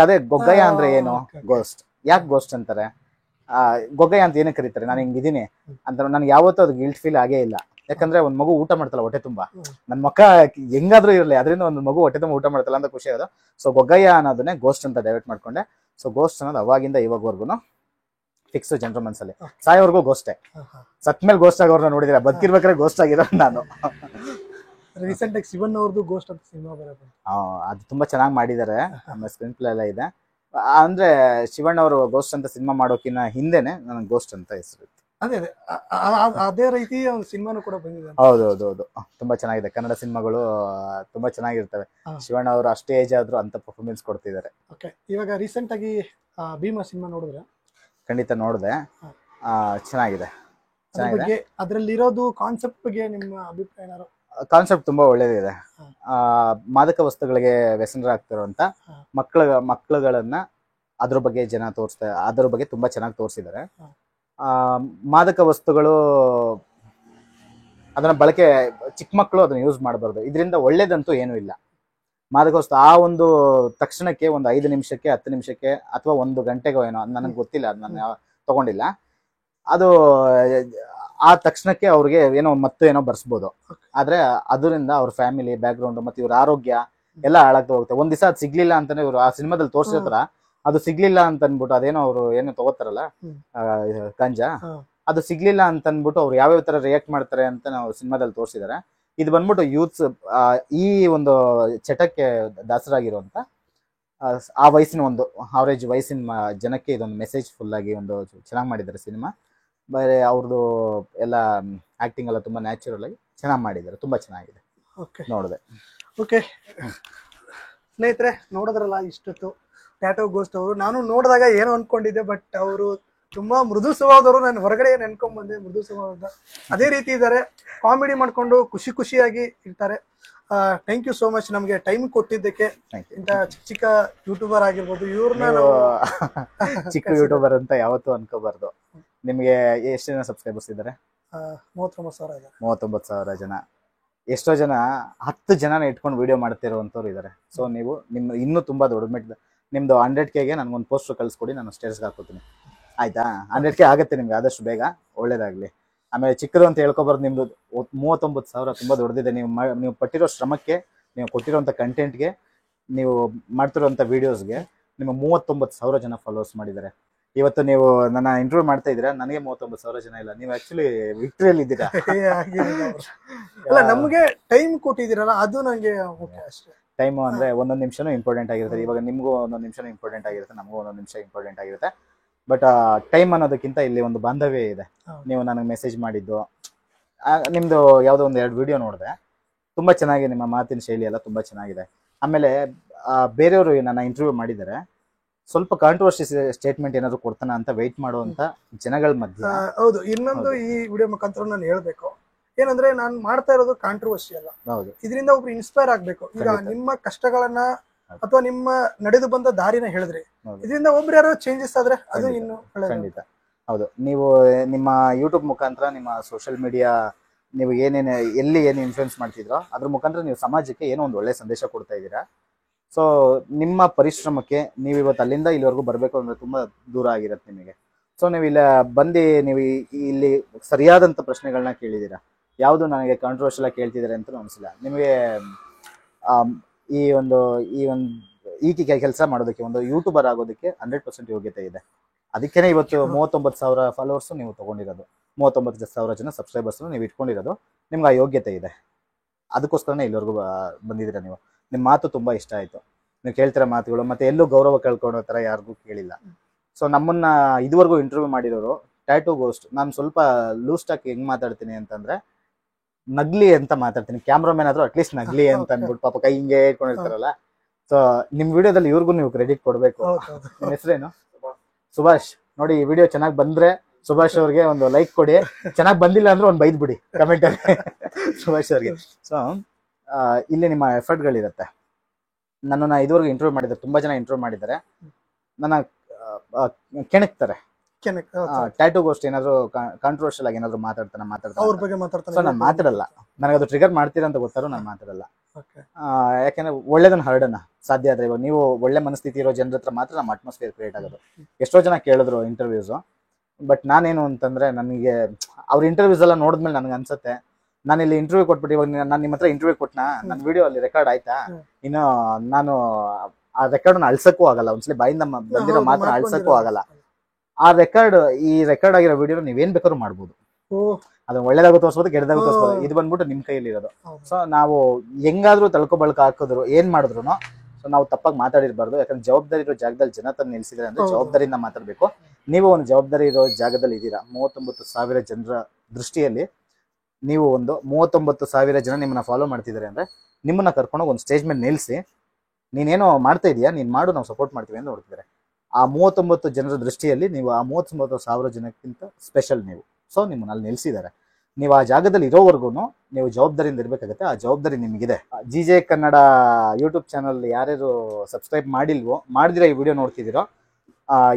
ಅದೇ ಗೊಗಯ್ಯ ಅಂದ್ರೆ ಏನು, ಗೋಸ್ಟ್. ಯಾಕೆ ಗೋಸ್ಟ್ ಅಂತಾರೆ, ಗೊಗಯ್ಯ ಅಂತ ಏನಕ್ಕೆ ಕರೀತಾರೆ, ನಾನು ಹಿಂಗಿದ್ದೀನಿ ಅಂತ ನನ್ಗೆ ಯಾವತ್ತೂ ಅದು ಗಿಲ್ಟ್ ಫೀಲ್ ಆಗೇ ಇಲ್ಲ. ಯಾಕಂದ್ರೆ ಒಂದ್ ಮಗು ಊಟ ಮಾಡ್ತಲ್ಲ ಹೊಟ್ಟೆ ತುಂಬಾ, ನನ್ ಮಕ್ಕ ಹೆಂಗಾದ್ರೂ ಇರಲಿ, ಅದರಿಂದ ಒಂದು ಮಗು ಹೊಟ್ಟೆ ತುಂಬ ಊಟ ಮಾಡ್ತಲ್ಲ ಅಂತ ಖುಷಿ ಆಗೋದು. ಸೊ ಗೊಗಯ್ಯ ಅನ್ನೋದನ್ನೇ ಗೋಸ್ಟ್ ಅಂತ ಡೈವರ್ಟ್ ಮಾಡ್ಕೊಂಡೆ. ಸೊ ಗೋಸ್ಟ್ ಅನ್ನೋದು ಅವಾಗಿಂದ ಇವಾಗವರೆಗೂ ಫಿಕ್ಸ್ ಜನರ ಮನಸ್ಸಲ್ಲಿ. ಸಾಯೋವರೆಗೂ ಗೋಸ್ಟೇ. ಸತ್ಮೇಲೆ ಗೋಸ್ಟ್ ಆಗೋರ್ನ ನೋಡಿದಿರ, ಬದುಕಿರ್ಬೇಕಾದ್ರೆ ಗೋಸ್ಟ್ ಆಗಿರೋ ನಾನು. ರೀಸೆಂಟ್ ಆಗಿ ಶಿವನ್ ಅವ್ರದ್ದು ಗೋಸ್ಟ್ ಅಂತ ಸಿನಿಮಾ ಬರೋದು, ಅದು ತುಂಬಾ ಚೆನ್ನಾಗಿ ಮಾಡಿದ್ದಾರೆ, ನಮ್ಮ ಸ್ಕ್ರೀನ್ ಪ್ಲೇ ಎಲ್ಲ ಇದೆ. ಅಂದ್ರೆ ಶಿವಣ್ಣ ಅವರು ಗೋಸ್ಟ್ ಅಂತ ಸಿನಿಮಾ ಮಾಡೋಕಿನ್ನ ಹಿಂದೆನೆ ನನಗೆ ಗೋಸ್ಟ್ ಅಂತ ಹೆಸರು ಇತ್ತು. ಅದೇ ಅದೇ ಅದೇ ರೀತಿ ಒಂದು ಸಿನಿಮಾನು ಕೂಡ ಬಂದಿದೆ. ಹೌದು ತುಂಬಾ ಚೆನ್ನಾಗಿದೆ. ಕನ್ನಡ ಸಿನಿಮಾಗಳು ತುಂಬಾ ಚೆನ್ನಾಗಿರ್ತವೆ. ಶಿವಣ್ಣ ಅವರು ಅಷ್ಟೇ ಏಜ್ ಆದ್ರೂ ಅಂತ ಪರ್ಫಾರ್ಮೆನ್ಸ್ ಕೊಡ್ತಿದ್ದಾರೆ. ಓಕೆ, ಇವಾಗ ರೀಸೆಂಟ್ ಆಗಿ ಭೀಮಾ ಸಿನಿಮಾ ನೋಡಿದ್ರೆ? ಖಂಡಿತ ನೋಡಿದೆ. ಚೆನ್ನಾಗಿದೆ. ಅದ್ರಲ್ಲಿರೋದು ಕಾನ್ಸೆಪ್ಟ್ ಬಗ್ಗೆ ನಿಮ್ಮ ಅಭಿಪ್ರಾಯ ಏನಾದ್ರು? ಕಾನ್ಸೆಪ್ಟ್ ತುಂಬಾ ಒಳ್ಳೇದಿದೆ. ಮಾದಕ ವಸ್ತುಗಳಿಗೆ ವ್ಯಸನರಾಗ್ತಿರುವಂತ ಮಕ್ಕಳುಗಳನ್ನ ಅದ್ರ ಬಗ್ಗೆ ಅದ್ರ ಬಗ್ಗೆ ತುಂಬಾ ಚೆನ್ನಾಗಿ ತೋರಿಸಿದ್ದಾರೆ. ಮಾದಕ ವಸ್ತುಗಳು ಅದನ್ನ ಬಳಕೆ ಚಿಕ್ಕ ಮಕ್ಕಳು ಅದನ್ನ ಯೂಸ್ ಮಾಡಬಾರ್ದು. ಇದರಿಂದ ಒಳ್ಳೇದಂತೂ ಏನೂ ಇಲ್ಲ. ಮಾದಕ ವಸ್ತು ಆ ಒಂದು ತಕ್ಷಣಕ್ಕೆ ಒಂದು 5 ನಿಮಿಷಕ್ಕೆ 10 ನಿಮಿಷಕ್ಕೆ ಅಥವಾ 1 ಗಂಟೆಗೋ ಏನೋ ನನಗೆ ಗೊತ್ತಿಲ್ಲ, ಅದು ನಾನು ತಗೊಂಡಿಲ್ಲ. ಅದು ಆ ತಕ್ಷಣಕ್ಕೆ ಅವ್ರಿಗೆ ಏನೋ ಏನೋ ಬರ್ಸ್ಬೋದು. ಆದ್ರೆ ಅದರಿಂದ ಅವ್ರ ಫ್ಯಾಮಿಲಿ ಬ್ಯಾಕ್ಗ್ರೌಂಡ್ ಮತ್ತೆ ಇವ್ರ ಆರೋಗ್ಯ ಎಲ್ಲ ಹಾಳಾಗ್ತಾ ಹೋಗುತ್ತೆ. ಒಂದ್ ದಿವಸ ಅದು ಸಿಗ್ಲಿಲ್ಲ ಅಂತಾನೆ ಇವ್ರು ಆ ಸಿನಿಮಾದಲ್ಲಿ ತೋರ್ಸಿರ್ತಾರ, ಅದು ಸಿಗ್ಲಿಲ್ಲ ಅಂತ ಅನ್ಬಿಟ್ಟು ಅದೇನೋ ಅವ್ರು ಏನು ತಗೋತಾರಲ್ಲ ಗಂಜಾ, ಅದು ಸಿಗ್ಲಿಲ್ಲ ಅಂತ ಅನ್ಬಿಟ್ಟು ಅವ್ರು ಯಾವ್ಯಾವ ತರ ರಿಯಾಕ್ಟ್ ಮಾಡ್ತಾರೆ ಅಂತ ನಾವು ಸಿನಿಮಾದಲ್ಲಿ ತೋರಿಸಿದ್ದಾರೆ. ಇದು ಬಂದ್ಬಿಟ್ಟು ಯೂತ್ಸ್ ಈ ಒಂದು ಚಟಕ್ಕೆ ದಾಸರಾಗಿರುವಂತ ಆ ವಯಸ್ಸಿನ ಒಂದು ಅವರೇಜ್ ವಯಸ್ಸಿನ ಜನಕ್ಕೆ ಇದೊಂದು ಮೆಸೇಜ್ ಫುಲ್ ಆಗಿ ಒಂದು ಚೆನ್ನಾಗಿ ಮಾಡಿದ್ದಾರೆ ಸಿನಿಮಾ. ಬೇರೆ ಅವ್ರದ್ದು ಎಲ್ಲ ಆಕ್ಟಿಂಗ್ ಎಲ್ಲ ತುಂಬಾ ನ್ಯಾಚುರಲ್ ಆಗಿ ಚೆನ್ನಾಗಿ ಮಾಡಿದ್ದಾರೆ. ತುಂಬಾ ಚೆನ್ನಾಗಿದೆ. ನೋಡಿದೆ. ಓಕೆ ಸ್ನೇಹಿತರೆ, ನೋಡಿದ್ರಲ್ಲ ಇಷ್ಟೊತ್ತು ಟ್ಯಾಟೋ ಗೋಸ್ಟ್ ಅವರು. ನಾನು ನೋಡಿದಾಗ ಏನೋ ಅನ್ಕೊಂಡಿದ್ದೆ, ಬಟ್ ಅವರು ತುಂಬಾ ಮೃದು ಸ್ವಭಾವದವರು. ನಾನು ಹೊರಗಡೆ ನೆನ್ಕೊಂಡ್ ಬಂದೆ ಮೃದು ಸ್ವಭಾವದ. ಅದೇ ರೀತಿ ಇದ್ದಾರೆ, ಕಾಮಿಡಿ ಮಾಡ್ಕೊಂಡು ಖುಷಿಯಾಗಿ ಇರ್ತಾರೆ. ಥ್ಯಾಂಕ್ ಯು ಸೋ ಮಚ್ ನಮ್ಗೆ ಟೈಮ್ ಕೊಟ್ಟಿದ್ದಕ್ಕೆ. ಇಂತ ಚಿಕ್ಕ ಯೂಟ್ಯೂಬರ್ ಆಗಿರ್ಬೋದು, ಇವ್ರನ್ನ ಚಿಕ್ಕ ಯೂಟ್ಯೂಬರ್ ಅಂತ ಯಾವತ್ತೂ ಅನ್ಕೋಬಾರ್ದು. ನಿಮ್ಗೆ ಎಷ್ಟು ಜನ ಸಬ್ಸ್ಕ್ರೈಬರ್ಸ್ ಇದ್ದಾರೆ? 39,000 ಜನ. ಎಷ್ಟೋ ಜನ 10 ಜನನ ಇಟ್ಕೊಂಡು ವಿಡಿಯೋ ಮಾಡ್ತಿರುವಂತವ್ರು ಇದ್ದಾರೆ. ಸೊ ನೀವು ಇನ್ನೂ ತುಂಬಾ ದೊಡ್ಡ ಮಟ್ಟದ ನಿಮ್ದು 100K ನನ್ಗೊಂದು ಪೋಸ್ಟರ್ ಕಳ್ಸ್ಕೊಡಿ, ನಾನು ಸ್ಟೇಟಸ್ಗೆ ಹಾಕೋತೀನಿ. ಆಯ್ತಾ? 100K ಆಗುತ್ತೆ ನಿಮ್ಗೆ ಆದಷ್ಟು ಬೇಗ. ಒಳ್ಳೇದಾಗ್ಲಿ. ಆಮೇಲೆ ಚಿಕ್ಕದು ಅಂತ ಹೇಳ್ಕೊಬಾರ್ದು. ನಿಮ್ದು 39,000 ತುಂಬಾ ದೊಡ್ಡದಿದೆ. ನೀವು ಪಟ್ಟಿರೋ ಶ್ರಮಕ್ಕೆ, ನೀವು ಕೊಟ್ಟಿರೋಂಥ ಕಂಟೆಂಟ್ಗೆ, ನೀವು ಮಾಡ್ತಿರೋಂಥ ವಿಡಿಯೋಸ್ಗೆ ನಿಮ್ಮ 39,000 ಜನ ಫಾಲೋವರ್ಸ್ ಮಾಡಿದ್ದಾರೆ. ಇವತ್ತು ನೀವು ನನ್ನ ಇಂಟರ್ವ್ಯೂ ಮಾಡ್ತಾ ಇದ್ದೀರಾ, ನನಗೆ 39,000 ಜನ ಇಲ್ಲ. ನೀವು ಆಕ್ಚುಲಿ ವಿಕ್ಟ್ರಿಯಲ್ಲಿ ಇದ್ದೀರಾ. ಅಲ್ಲ, ನಮ್ಗೆ ಟೈಮ್ ಕೊಟ್ಟಿದ್ದೀರಲ್ಲ, ಅದು ನಂಗೆ ಅಷ್ಟೇ. ಟೈಮು ಅಂದ್ರೆ ಒಂದೊಂದು ನಿಮಿಷನೂ ಇಂಪಾರ್ಟೆಂಟ್ ಆಗಿರುತ್ತೆ. ಇವಾಗ ನಿಮ್ಗೂ ಒಂದೊಂದು ನಿಮಿಷನೂ ಇಂಪಾರ್ಟೆಂಟ್ ಆಗಿರುತ್ತೆ, ನಮಗೂ ಒಂದೊಂದು ನಿಮಿಷ ಇಂಪಾರ್ಟೆಂಟ್ ಆಗಿರುತ್ತೆ. ಬಟ್ ಟೈಮ್ ಅನ್ನೋದಕ್ಕಿಂತ ಇಲ್ಲಿ ಒಂದು ಬಾಂಧವ್ಯ ಇದೆ. ನೀವು ನನಗೆ ಮೆಸೇಜ್ ಮಾಡಿದ್ದು, ನಿಮ್ದು ಯಾವುದೋ ಒಂದು 2 ವಿಡಿಯೋ ನೋಡಿದೆ, ತುಂಬಾ ಚೆನ್ನಾಗಿದೆ. ನಿಮ್ಮ ಮಾತಿನ ಶೈಲಿ ಎಲ್ಲ ತುಂಬಾ ಚೆನ್ನಾಗಿದೆ. ಆಮೇಲೆ ಬೇರೆಯವರು ನನ್ನ ಇಂಟರ್ವ್ಯೂ ಮಾಡಿದ್ದಾರೆ, ಸ್ವಲ್ಪ ಕಾಂಟ್ರವರ್ಸಿ ಸ್ಟೇಟ್ಮೆಂಟ್ ಏನಾದ್ರು ಕೊಡ್ತಾನ ಅಂತ ವೆಯ್ಟ್ ಮಾಡುವಂತ ಜನಗಳ ಮಧ್ಯೆ. ಹೌದು, ಇನ್ನೊಂದು ಈ ವಿಡಿಯೋ ಮುಖಾಂತರ ನಾನು ಹೇಳ್ಬೇಕು ಏನಂದ್ರೆ, ನಾನು ಮಾಡ್ತಾ ಇರೋದು ಕಾಂಟ್ರವರ್ಸಿ ಅಲ್ಲ. ಹೌದು, ಇದರಿಂದ ಒಬ್ರು ಇನ್ಸ್ಪೈರ್ ಆಗ್ಬೇಕು. ಈಗ ನಿಮ್ಮ ಕಷ್ಟಗಳನ್ನ ಅಥವಾ ನಿಮ್ಮ ನಡೆದು ಬಂದ ದಾರಿನ ಹೇಳಿದ್ರಿ, ಇದರಿಂದ ಒಬ್ರು ಯಾರೋ ಚೇಂಜಸ್ ಆದ್ರೆ ಅದು ಇನ್ನು ಖಂಡಿತ. ಹೌದು, ನೀವು ನಿಮ್ಮ ಯೂಟ್ಯೂಬ್ ಮುಖಾಂತರ, ನಿಮ್ಮ ಸೋಷಿಯಲ್ ಮೀಡಿಯಾ, ನೀವು ಏನೇನು ಎಲ್ಲಿ ಏನು ಇನ್ಫ್ಲೂಯೆನ್ಸ್ ಮಾಡ್ತಿದ್ರೋ ಅದ್ರ ಮುಖಾಂತರ ನೀವು ಸಮಾಜಕ್ಕೆ ಏನೋ ಒಂದು ಒಳ್ಳೆ ಸಂದೇಶ ಕೊಡ್ತಾ ಇದ್ದೀರಾ. ಸೊ ನಿಮ್ಮ ಪರಿಶ್ರಮಕ್ಕೆ ನೀವು ಇವತ್ತು ಅಲ್ಲಿಂದ ಇಲ್ಲಿವರೆಗೂ ಬರಬೇಕು ಅಂದ್ರೆ ತುಂಬಾ ದೂರ ಆಗಿರುತ್ತೆ ನಿಮಗೆ. ಸೊ ನೀವು ಇಲ್ಲ ಬಂದು ನೀವು ಇಲ್ಲಿ ಸರಿಯಾದಂಥ ಪ್ರಶ್ನೆಗಳನ್ನ ಕೇಳಿದ್ದೀರಾ. ಯಾವುದು ನನಗೆ ಕಾಂಟ್ರವರ್ಷಿಯಲ್ ಆಗಿ ಕೇಳ್ತಿದ್ದಾರೆ ಅಂತ ಅನಿಸಿಲ್ಲ ನಿಮಗೆ. ಈ ಕೆಲಸ ಮಾಡೋದಕ್ಕೆ, ಒಂದು ಯೂಟ್ಯೂಬರ್ ಆಗೋದಕ್ಕೆ 100% ಯೋಗ್ಯತೆ ಇದೆ. ಅದಕ್ಕೇನೆ ಇವತ್ತು 39,000 ಫಾಲೋವರ್ಸ್ ನೀವು ತಗೊಂಡಿರೋದು, 39,000 ಜನ ಸಬ್ಸ್ಕ್ರೈಬರ್ಸ್ ನೀವು ಇಟ್ಕೊಂಡಿರೋದು. ನಿಮ್ಗೆ ಆ ಯೋಗ್ಯತೆ ಇದೆ, ಅದಕ್ಕೋಸ್ಕರನೇ ಇಲ್ಲಿವರೆಗೂ ಬಂದಿದ್ದೀರಾ ನೀವು. ನಿಮ್ಮ ಮಾತು ತುಂಬಾ ಇಷ್ಟ ಆಯ್ತು. ನೀವು ಕೇಳ್ತಿರೋ ಮಾತುಗಳು ಮತ್ತೆ ಎಲ್ಲೂ ಗೌರವ ಕಳ್ಕೊಳ್ಳೋ ಥರ ಯಾರಿಗೂ ಕೇಳಿಲ್ಲ. ಸೊ ನಮ್ಮನ್ನ ಇದುವರೆಗೂ ಇಂಟರ್ವ್ಯೂ ಮಾಡಿರೋರು ಟ್ಯಾಟೂ ಗೋಸ್ಟ್. ನಾನು ಸ್ವಲ್ಪ ಲೂಸ್ ಟಾಕ್ ಹೆಂಗ್ ಮಾತಾಡ್ತೀನಿ ಅಂತಂದ್ರೆ, ನಗ್ಲಿ ಅಂತ ಮಾತಾಡ್ತೀನಿ. ಕ್ಯಾಮ್ರಾಮನ್ ಆದ್ರೂ ಅಟ್ಲೀಸ್ಟ್ ನಗ್ಲಿ ಅಂತ ಅಂದ್ಬಿಟ್ಟು ಪಾಪ ಕೈ ಹಿಂಗೆ ಇಟ್ಕೊಂಡಿರ್ತಾರಲ್ಲ. ಸೊ ನಿಮ್ ವಿಡಿಯೋದಲ್ಲಿ ಇವ್ರಿಗೂ ನೀವು ಕ್ರೆಡಿಟ್ ಕೊಡ್ಬೇಕು. ನಿಮ್ಮ ಹೆಸರೇನು? ಸುಭಾಷ್. ನೋಡಿ, ಈ ವಿಡಿಯೋ ಚೆನ್ನಾಗಿ ಬಂದ್ರೆ ಸುಭಾಷ್ ಅವ್ರಿಗೆ ಒಂದು ಲೈಕ್ ಕೊಡಿ, ಚೆನ್ನಾಗಿ ಬಂದಿಲ್ಲ ಅಂದ್ರೆ ಒಂದು ಬೈದ್ ಬಿಡಿ ಕಮೆಂಟ್ ಅಲ್ಲಿ ಸುಭಾಷ್ ಅವ್ರಿಗೆ. ಸೊ ಇಲ್ಲಿ ನಿಮ್ಮ ಎಫರ್ಟ್ಗಳಿರುತ್ತೆ. ನನ್ನನ್ನು ಇದುವರೆಗೂ ಇಂಟರ್ವ್ಯೂ ಮಾಡಿದ್ದಾರೆ, ತುಂಬಾ ಜನ ಇಂಟರ್ವ್ಯೂ ಮಾಡಿದ್ದಾರೆ. ನನ್ನ ಕೆಣಕ್ತಾರೆ. ಟ್ಯಾಟೂ ಗೋಸ್ಟ್ ಏನಾದ್ರು ಕಾಂಟ್ರವರ್ಷಿಯಲ್ ಆಗಿ ಏನಾದ್ರು ಮಾತಾಡ್ತಾನೆ ನಾನು ಮಾತಾಡಲ್ಲ. ನನಗೆ ಅದು ಟ್ರಿಗರ್ ಮಾಡ್ತೀರಾ ಅಂತ ಗೊತ್ತಾರು ನಾನು ಮಾತಾಡಲ್ಲ. ಯಾಕೆಂದ್ರೆ ಒಳ್ಳೇದನ್ನ ಹರಡೋಣ ಸಾಧ್ಯ ಆದ್ರೆ. ಇವಾಗ ನೀವು ಒಳ್ಳೆ ಮನಸ್ಥಿತಿ ಇರೋ ಜನರ ಹತ್ರ ಮಾತ್ರ ನಮ್ಮ ಅಟ್ಮಾಸ್ಫಿಯರ್ ಕ್ರಿಯೇಟ್ ಆಗೋದು. ಎಷ್ಟೋ ಜನ ಕೇಳಿದ್ರು ಇಂಟರ್ವ್ಯೂಸ್, ಬಟ್ ನಾನೇನು ಅಂತಂದ್ರೆ, ನನಗೆ ಅವ್ರ ಇಂಟರ್ವ್ಯೂಸ್ ಎಲ್ಲ ನೋಡಿದ್ಮೇಲೆ ನನಗೆ ಅನ್ಸುತ್ತೆ, ನಾನು ಇಲ್ಲಿ ಇಂಟರ್ವ್ಯೂ ಕೊಟ್ಬಿಟ್ಟು ಇವಾಗ ನಾನು ನಿಮ್ಮ ಹತ್ರ ಇಂಟರ್ವ್ಯೂ ಕೊಟ್ಟನಾ, ನನ್ನ ವಿಡಿಯೋ ಅಲ್ಲಿ ರೆಕಾರ್ಡ್ ಆಯ್ತಾ, ಇನ್ನು ನಾನು ಆ ರೆಕಾರ್ಡ್ ಅಳ್ಸಕ್ಕೂ ಆಗಲ್ಲ. ಒಂದ್ಸಲಿ ಬಾಯಿಂದ ಬಂದಿರೋ ಮಾತ್ರ ಅಳ್ಸಕ್ಕೂ ಆಗಲ್ಲ. ಆ ಈ ರೆಕಾರ್ಡ್ ಆಗಿರೋ ವಿಡಿಯೋ ನೀವೇನ್ ಬೇಕಾದ್ರೂ ಮಾಡ್ಬೋದು. ಅದು ಒಳ್ಳೇದಾಗೂ ತೋರಿಸ್ಬೋದು, ಕೆಟ್ಟದಾಗೂ ತೋರಿಸ್ಬೋದು. ಇದು ಬಂದ್ಬಿಟ್ಟು ನಿಮ್ ಕೈಯಲ್ಲಿ ಇರೋದು. ಸೊ ನಾವು ಹೆಂಗಾದ್ರೂ ತಳ್ಕೊ ಬಳಕ ಹಾಕಿದ್ರು, ಏನ್ ಮಾಡಿದ್ರು ಸೊ ನಾವು ತಪ್ಪಾಗಿ ಮಾತಾಡಿರ್ಬಾರ್ದು. ಯಾಕಂದ್ರೆ ಜವಾಬ್ದಾರಿ ಇರೋ ಜಾಗದಲ್ಲಿ ಜನ ತಂದು ನಿಲ್ಸಿದ್ರೆ ಅಂದ್ರೆ ಜವಾಬ್ದಾರಿಯಿಂದ ಮಾತಾಡ್ಬೇಕು. ನೀವು ಒಂದು ಜವಾಬ್ದಾರಿ ಇರೋ ಜಾಗದಲ್ಲಿ ಇದ್ದೀರಾ. 39,000 ಜನರ ದೃಷ್ಟಿಯಲ್ಲಿ ನೀವು ಒಂದು 39,000 ಜನ ನಿಮ್ಮನ್ನ ಫಾಲೋ ಮಾಡ್ತಿದ್ದಾರೆ ಅಂದ್ರೆ ನಿಮ್ಮನ್ನ ಕರ್ಕೊಂಡೋಗಿ ಒಂದು ಸ್ಟೇಜ್ ಮೇಲೆ ನಿಲ್ಲಿಸಿ, ನೀನೇನೋ ಮಾಡ್ತಾ ಇದೀಯಾ, ನೀನು ಮಾಡು, ನಾವು ಸಪೋರ್ಟ್ ಮಾಡ್ತೀವಿ ಅಂತ ನೋಡ್ತಿದ್ದಾರೆ. ಆ 39 ಜನರ ದೃಷ್ಟಿಯಲ್ಲಿ ನೀವು ಆ 39,000 ಜನಕ್ಕಿಂತ ಸ್ಪೆಷಲ್ ನೀವು. ಸೊ ನಿಮ್ಮನ್ನ ಅಲ್ಲಿ ನಿಲ್ಸಿದ್ದಾರೆ. ನೀವು ಆ ಜಾಗದಲ್ಲಿ ಇರೋವರೆಗೂ ನೀವು ಜವಾಬ್ದಾರಿಯಿಂದ ಇರಬೇಕಾಗುತ್ತೆ. ಆ ಜವಾಬ್ದಾರಿ ನಿಮಗಿದೆ. GJ ಕನ್ನಡ ಯೂಟ್ಯೂಬ್ ಚಾನಲ್ ಯಾರ್ಯಾರು ಸಬ್ಸ್ಕ್ರೈಬ್ ಮಾಡಿಲ್ವೋ, ಮಾಡಿದಿರ ಈ ವಿಡಿಯೋ ನೋಡ್ತಿದ್ದೀರೋ,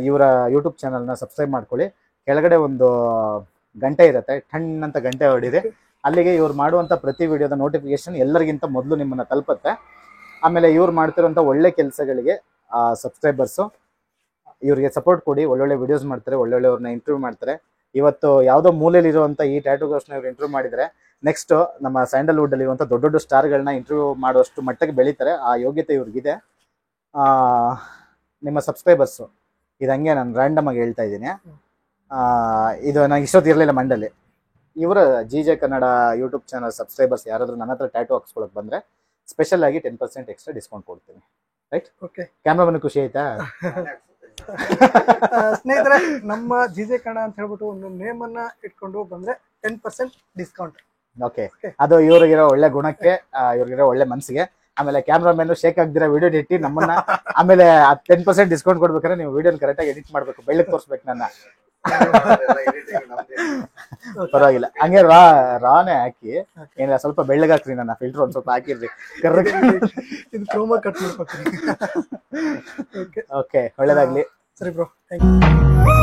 ಇವರ ಯೂಟ್ಯೂಬ್ ಚಾನಲ್ನ ಸಬ್ಸ್ಕ್ರೈಬ್ ಮಾಡ್ಕೊಳ್ಳಿ. ಕೆಳಗಡೆ ಒಂದು ಗಂಟೆ ಇರುತ್ತೆ, ಟಣ್ ಅಂತ ಗಂಟೆ ಹೊಡೀರಿ. ಅಲ್ಲಿಗೆ ಇವ್ರು ಮಾಡುವಂಥ ಪ್ರತಿ ವಿಡಿಯೋದ ನೋಟಿಫಿಕೇಶನ್ ಎಲ್ಲರಿಗಿಂತ ಮೊದಲು ನಿಮ್ಮನ್ನು ತಲುಪುತ್ತೆ. ಆಮೇಲೆ ಇವ್ರು ಮಾಡ್ತಿರೋಂಥ ಒಳ್ಳೆ ಕೆಲಸಗಳಿಗೆ ಸಬ್ಸ್ಕ್ರೈಬರ್ಸು ಇವರಿಗೆ ಸಪೋರ್ಟ್ ಕೊಡಿ. ಒಳ್ಳೊಳ್ಳೆ ವಿಡಿಯೋಸ್ ಮಾಡ್ತಾರೆ, ಒಳ್ಳೊಳ್ಳೆಯವ್ರನ್ನ ಇಂಟರ್ವ್ಯೂ ಮಾಡ್ತಾರೆ. ಇವತ್ತು ಯಾವುದೋ ಮೂಲೆಯಲ್ಲಿರುವಂಥ ಈ ಟ್ಯಾಟೂಗರ್ಸ್ನ ಇವ್ರು ಇಂಟರ್ವ್ಯೂ ಮಾಡಿದರೆ ನೆಕ್ಸ್ಟ್ ನಮ್ಮ ಸ್ಯಾಂಡಲ್ವುಡ್ಡಲ್ಲಿ ಇರುವಂಥ ದೊಡ್ಡ ದೊಡ್ಡ ಸ್ಟಾರ್ಗಳನ್ನ ಇಂಟರ್ವ್ಯೂ ಮಾಡುವಷ್ಟು ಮಟ್ಟಕ್ಕೆ ಬೆಳೀತಾರೆ. ಆ ಯೋಗ್ಯತೆ ಇವ್ರಿಗಿದೆ. ನಿಮ್ಮ ಸಬ್ಸ್ಕ್ರೈಬರ್ಸು ಇದು ಹಂಗೆ ನಾನು ರ್ಯಾಂಡಮ್ ಆಗಿ ಹೇಳ್ತಾ ಇದ್ದೀನಿ. ಇದು ನಂಗೆ ಇಷ್ಟೊತ್ತು ಇರಲಿಲ್ಲ ಮಂಡಲ್ಲಿ. ಇವರ GJ Kannada YouTube channel subscribers ಯಾರಾದರೂ ನನ್ನ ಹತ್ರ ಟ್ಯಾಟೂ ಹಾಕ್ಸ್ಕೊಳಕ್ಕೆ ಬಂದರೆ ಸ್ಪೆಷಲ್ ಆಗಿ 10% ಎಕ್ಸ್ಟ್ರಾ ಡಿಸ್ಕೌಂಟ್ ಕೊಡ್ತೀನಿ. ರೈಟ್? ಓಕೆ. ಕ್ಯಾಮ್ರಾಮನ್ ಖುಷಿ ಆಯ್ತಾ? ಸ್ನೇಹಿತರೆ, ನಮ್ಮ GJ ಕನ್ನಡ ಅಂತ ಹೇಳ್ಬಿಟ್ಟು ಒಂದು ನೇಮ್ ಅನ್ನ ಇಟ್ಕೊಂಡು ಬಂದ್ರೆ 10% ಡಿಸ್ಕೌಂಟ್. ಓಕೆ. ಅದು ಇವ್ರಿಗಿರೋ ಒಳ್ಳೆ ಗುಣಕ್ಕೆ, ಇವ್ರಿಗಿರೋ ಒಳ್ಳೆ ಮನಸ್ಸಿಗೆ. ಆಮೇಲೆ ಕ್ಯಾಮ್ರಾಮನ್ ಶೇಕ್ ಆಗ್ದಿರ ವಿಡಿಯೋ ಎಡಿಟ್ ನಮ್ಮನ್ನ ಆಮೇಲೆ 10% ಡಿಸ್ಕೌಂಟ್ ಕೊಡ್ಬೇಕಾದ್ರೆ ನೀವು ವಿಡಿಯೋನ ಕರೆಕ್ಟಾಗಿ ಎಡಿಟ್ ಮಾಡ್ಬೇಕು, ಬೆಳ್ಳಕ್ಕೆ ತೋರಿಸ್ಬೇಕು ನನ್ನ. ಪರವಾಗಿಲ್ಲ, ಹಂಗೆ ರಾನೇ ಹಾಕಿ ಏನಿಲ್ಲ, ಸ್ವಲ್ಪ ಬೆಳ್ಳಗಾಕ್ರಿ, ನನ್ನ ಫಿಲ್ಟರ್ ಒಂದ್ ಸ್ವಲ್ಪ ಹಾಕಿರ್ರಿ. ಇದು ಕ್ರೋಮಾ ಕಟ್ ಮಾಡ್ಕೊತೀನಿ. ಓಕೆ, ಒಳ್ಳೇದಾಗ್ಲಿ. ಸರಿ ಬ್ರೋ, ಥ್ಯಾಂಕ್ ಯು.